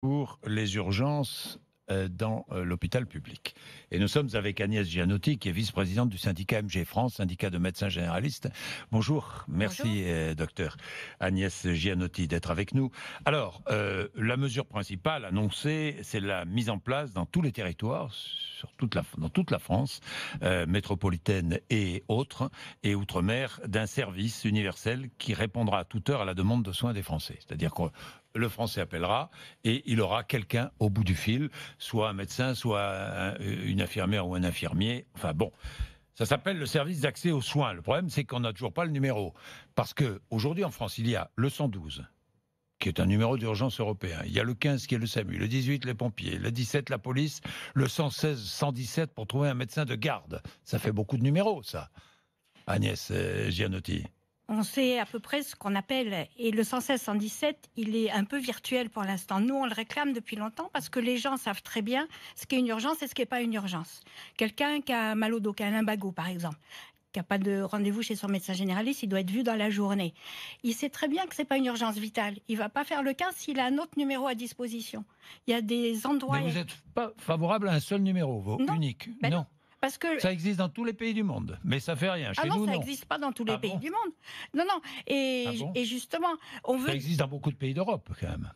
pour les urgences dans l'hôpital public. Et nous sommes avec Agnès Gianotti, qui est vice-présidente du syndicat MG France, syndicat de médecins généralistes. Bonjour, merci docteur Agnès Gianotti d'être avec nous. Alors, la mesure principale annoncée, c'est la mise en place dans tous les territoires, dans toute la France, métropolitaine et autres, et outre-mer, d'un service universel qui répondra à toute heure à la demande de soins des Français. C'est-à-dire que le Français appellera et il aura quelqu'un au bout du fil, soit un médecin, soit une infirmière ou un infirmier. Enfin bon, ça s'appelle le service d'accès aux soins. Le problème, c'est qu'on n'a toujours pas le numéro. Parce qu'aujourd'hui, en France, il y a le 112, qui est un numéro d'urgence européen. Il y a le 15 qui est le SAMU, le 18 les pompiers, le 17 la police, le 116, 117 pour trouver un médecin de garde. Ça fait beaucoup de numéros, ça. Agnès Gianotti. On sait à peu près ce qu'on appelle, et le 116-117, il est un peu virtuel pour l'instant. Nous, on le réclame depuis longtemps parce que les gens savent très bien ce qu'est une urgence et ce qui n'est pas une urgence. Quelqu'un qui a mal au dos, qui a un lumbago par exemple, qui n'a pas de rendez-vous chez son médecin généraliste, il doit être vu dans la journée. Il sait très bien que ce n'est pas une urgence vitale. Il ne va pas faire le 15 s'il a un autre numéro à disposition. Il y a des endroits... Mais vous n'êtes pas favorable à un seul numéro, unique? Ben non. Parce que... Ça existe dans tous les pays du monde, mais ça fait rien. Chez nous, ça n'existe pas dans tous les pays du monde. Non. Et justement, on veut... Ça existe dans beaucoup de pays d'Europe, quand même.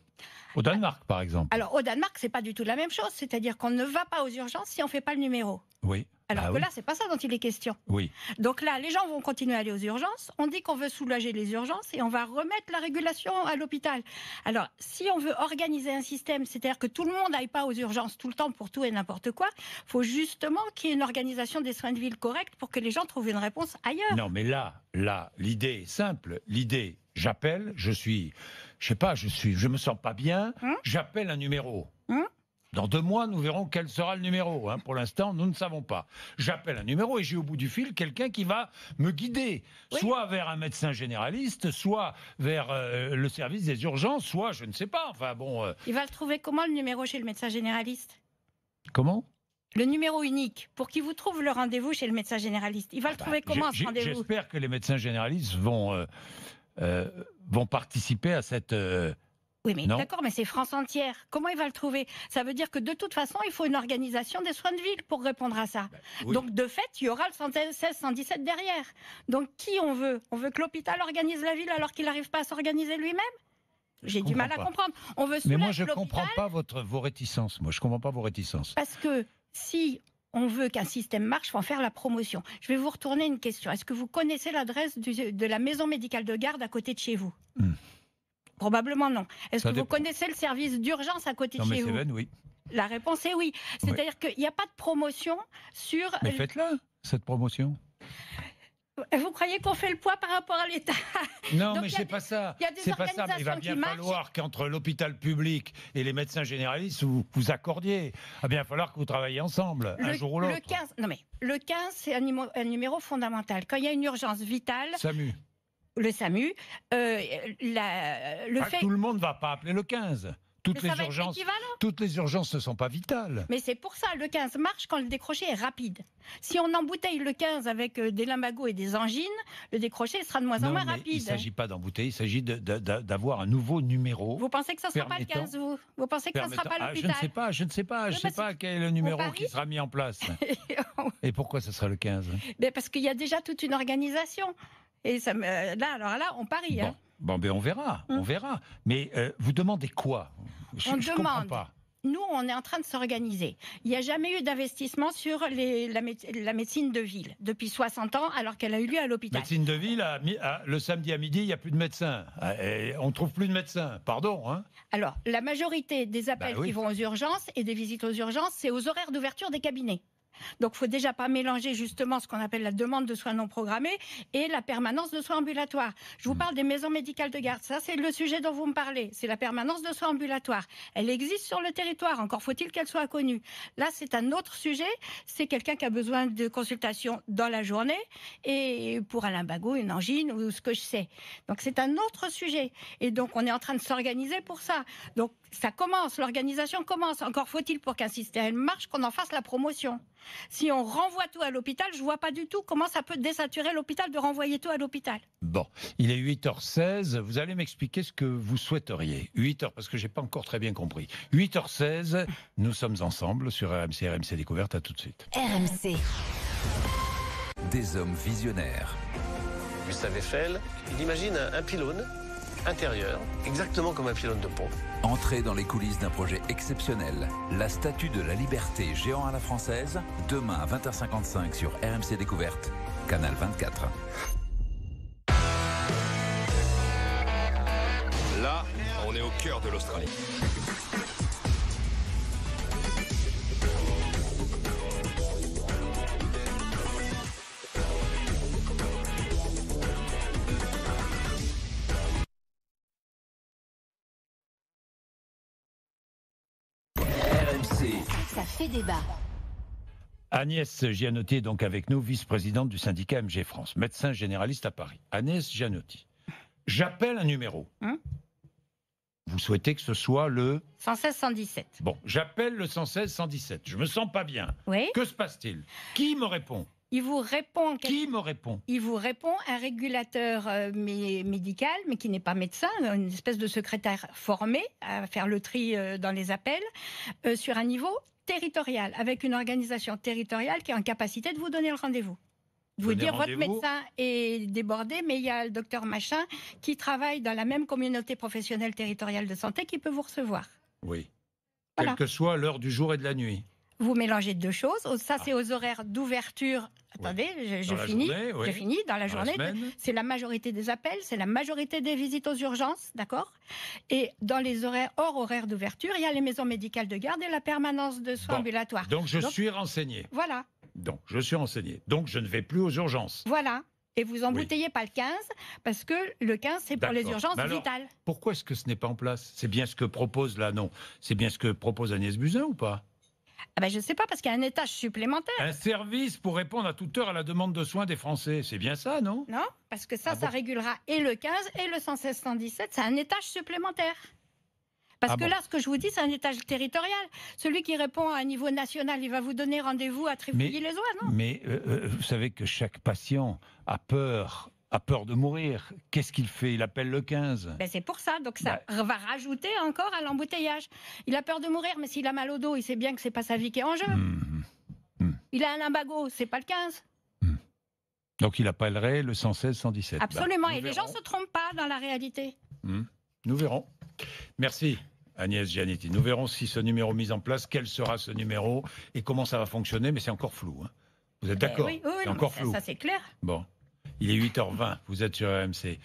Au Danemark, par exemple. Alors, au Danemark, c'est pas du tout la même chose. C'est-à-dire qu'on ne va pas aux urgences si on ne fait pas le numéro. Oui. Alors que là, c'est pas ça dont il est question. Oui. Donc là, les gens vont continuer à aller aux urgences. On dit qu'on veut soulager les urgences et on va remettre la régulation à l'hôpital. Alors, si on veut organiser un système, c'est-à-dire que tout le monde n'aille pas aux urgences tout le temps pour tout et n'importe quoi, il faut justement qu'il y ais une organisation des soins de ville correcte pour que les gens trouvent une réponse ailleurs. Non, mais là, l'idée est simple. L'idée, j'appelle, je me sens pas bien, j'appelle un numéro. Dans 2 mois, nous verrons quel sera le numéro. Pour l'instant, nous ne savons pas. J'appelle un numéro et j'ai au bout du fil quelqu'un qui va me guider, soit vers un médecin généraliste, soit vers le service des urgences, soit je ne sais pas. Enfin bon. Il va le trouver comment, le numéro chez le médecin généraliste? Comment? Le numéro unique, pour qu'il vous trouve le rendez-vous chez le médecin généraliste. Il va le trouver comment, ce rendez-vous? J'espère que les médecins généralistes vont participer à cette... Oui, mais d'accord, mais c'est France entière. Comment il va le trouver? Ça veut dire que de toute façon, il faut une organisation des soins de ville pour répondre à ça. Oui. Donc, de fait, il y aura le 116-117 derrière. Donc, qui on veut? On veut que l'hôpital organise la ville alors qu'il n'arrive pas à s'organiser lui-même? J'ai du mal à comprendre. On veut mais moi, je ne comprends pas vos réticences. Moi, je ne comprends pas vos réticences. Parce que si on veut qu'un système marche, il faut en faire la promotion. Je vais vous retourner une question. Est-ce que vous connaissez l'adresse de la maison médicale de garde à côté de chez vous? Probablement non. Est-ce que vous connaissez le service d'urgence à côté de chez vous? Oui. La réponse est oui. C'est-à-dire qu'il n'y a pas de promotion sur... Mais faites-la, cette promotion. Vous croyez qu'on fait le poids par rapport à l'État? Non, mais c'est pas ça. Il y a des organisations mais il va bien falloir qu'entre l'hôpital public et les médecins généralistes, vous accordiez. Il va bien falloir que vous travailliez ensemble, un jour ou l'autre. Le 15, c'est un numéro fondamental. Quand il y a une urgence vitale... SAMU. Le SAMU, tout le monde ne va pas appeler le 15. Toutes les urgences ne sont pas vitales. Mais c'est pour ça, le 15 marche quand le décroché est rapide. Si on embouteille le 15 avec des lumbagos et des angines, le décroché sera de moins en moins rapide. Il ne s'agit pas d'embouteiller, il s'agit d'avoir un nouveau numéro. Vous pensez que ça ne sera pas le 15, vous pensez que ça ne sera pas l'hôpital? Je ne sais pas quel est le numéro qui sera mis en place. Et pourquoi ce sera le 15? Parce qu'il y a déjà toute une organisation. Et ça, là, on parie. Bon, on verra. Mais vous demandez quoi? Je comprends pas. Nous, on est en train de s'organiser. Il n'y a jamais eu d'investissement sur la médecine de ville depuis 60 ans, alors qu'elle a eu lieu à l'hôpital. Médecine de ville, le samedi à midi, il n'y a plus de médecins. On ne trouve plus de médecins. Pardon. Alors, la majorité des appels qui vont aux urgences et des visites aux urgences, c'est aux horaires d'ouverture des cabinets. Donc, il ne faut déjà pas mélanger justement ce qu'on appelle la demande de soins non programmés et la permanence de soins ambulatoires. Je vous parle des maisons médicales de garde. Ça, c'est le sujet dont vous me parlez. C'est la permanence de soins ambulatoires. Elle existe sur le territoire. Encore faut-il qu'elle soit connue. Là, c'est un autre sujet. C'est quelqu'un qui a besoin de consultation dans la journée et pour un lumbago, une angine ou ce que je sais. Donc, c'est un autre sujet. Et donc, on est en train de s'organiser pour ça. Donc, Ça commence, l'organisation commence. Encore faut-il pour qu'un système marche qu'on en fasse la promotion. Si on renvoie tout à l'hôpital, je ne vois pas du tout comment ça peut désaturer l'hôpital de renvoyer tout à l'hôpital. Bon, il est 8h16, vous allez m'expliquer ce que vous souhaiteriez. 8h, parce que je n'ai pas encore très bien compris. 8h16, nous sommes ensemble sur RMC Découverte, à tout de suite. RMC. Des hommes visionnaires. Gustave Eiffel, il imagine un pylône intérieur, exactement comme un pylône de pont. Entrée dans les coulisses d'un projet exceptionnel, la Statue de la Liberté géant à la française, demain à 20h55 sur RMC Découverte, Canal 24. Là, on est au cœur de l'Australie. Ça fait débat. Agnès Gianotti est donc avec nous, vice-présidente du syndicat MG France, médecin généraliste à Paris. Agnès Gianotti, j'appelle un numéro. Vous souhaitez que ce soit le 116-117. Bon, j'appelle le 116-117. Je me sens pas bien. Oui. Que se passe-t-il? Qui me répond? Il vous répond. Qui me répond? Il vous répond un régulateur médical, mais qui n'est pas médecin, une espèce de secrétaire formé à faire le tri dans les appels, sur un niveau territorial, avec une organisation territoriale qui est en capacité de vous donner le rendez-vous. De vous dire, votre médecin est débordé, mais il y a le docteur machin qui travaille dans la même communauté professionnelle territoriale de santé qui peut vous recevoir. Oui. Voilà. Quelle que soit l'heure du jour et de la nuit. Vous mélangez deux choses. Ça, c'est aux horaires d'ouverture. Attendez, je finis. Je finis dans la journée. C'est la majorité des appels, c'est la majorité des visites aux urgences, d'accord? Et dans les horaires hors horaires d'ouverture, il y a les maisons médicales de garde et la permanence de soins ambulatoires. Donc je suis renseigné. Voilà. Donc je suis renseigné. Donc je ne vais plus aux urgences. Voilà. Et vous embouteillez pas le 15, parce que le 15, c'est pour les urgences vitales. Pourquoi est-ce que ce n'est pas en place? C'est bien ce que propose là, non? C'est bien ce que propose Agnès Buzyn ou pas? Ah ben je ne sais pas, parce qu'il y a un étage supplémentaire. Un service pour répondre à toute heure à la demande de soins des Français. C'est bien ça, non? Non, parce que ça régulera et le 15 et le 116-117. C'est un étage supplémentaire. Parce que là, ce que je vous dis, c'est un étage territorial. Celui qui répond à un niveau national, il va vous donner rendez-vous à Trifouilly-les-Oies, non? Mais vous savez que chaque patient a peur de mourir. Qu'est-ce qu'il fait? Il appelle le 15. Ben c'est pour ça. Donc ça va rajouter encore à l'embouteillage. Il a peur de mourir, mais s'il a mal au dos, il sait bien que c'est pas sa vie qui est en jeu. Il a un lumbago, c'est pas le 15. Donc il appellerait le 116-117. Absolument. Et les gens se trompent pas dans la réalité. Nous verrons. Merci. Agnès Gianotti. Nous verrons si ce numéro est mis en place, quel sera ce numéro et comment ça va fonctionner, mais c'est encore flou. Hein. Vous êtes d'accord? Oui, c'est encore flou. Ça, c'est clair. Bon. Il est 8h20, vous êtes sur RMC.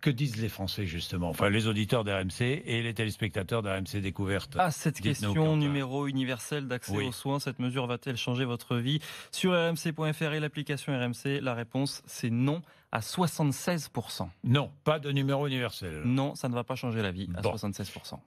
Que disent les Français, justement? Enfin, les auditeurs d'RMC et les téléspectateurs d'RMC Découverte. Cette question, numéro universel d'accès aux soins, cette mesure va-t-elle changer votre vie? Sur rmc.fr et l'application RMC, la réponse, c'est non à 76%. Non, pas de numéro universel. Non, ça ne va pas changer la vie à 76%.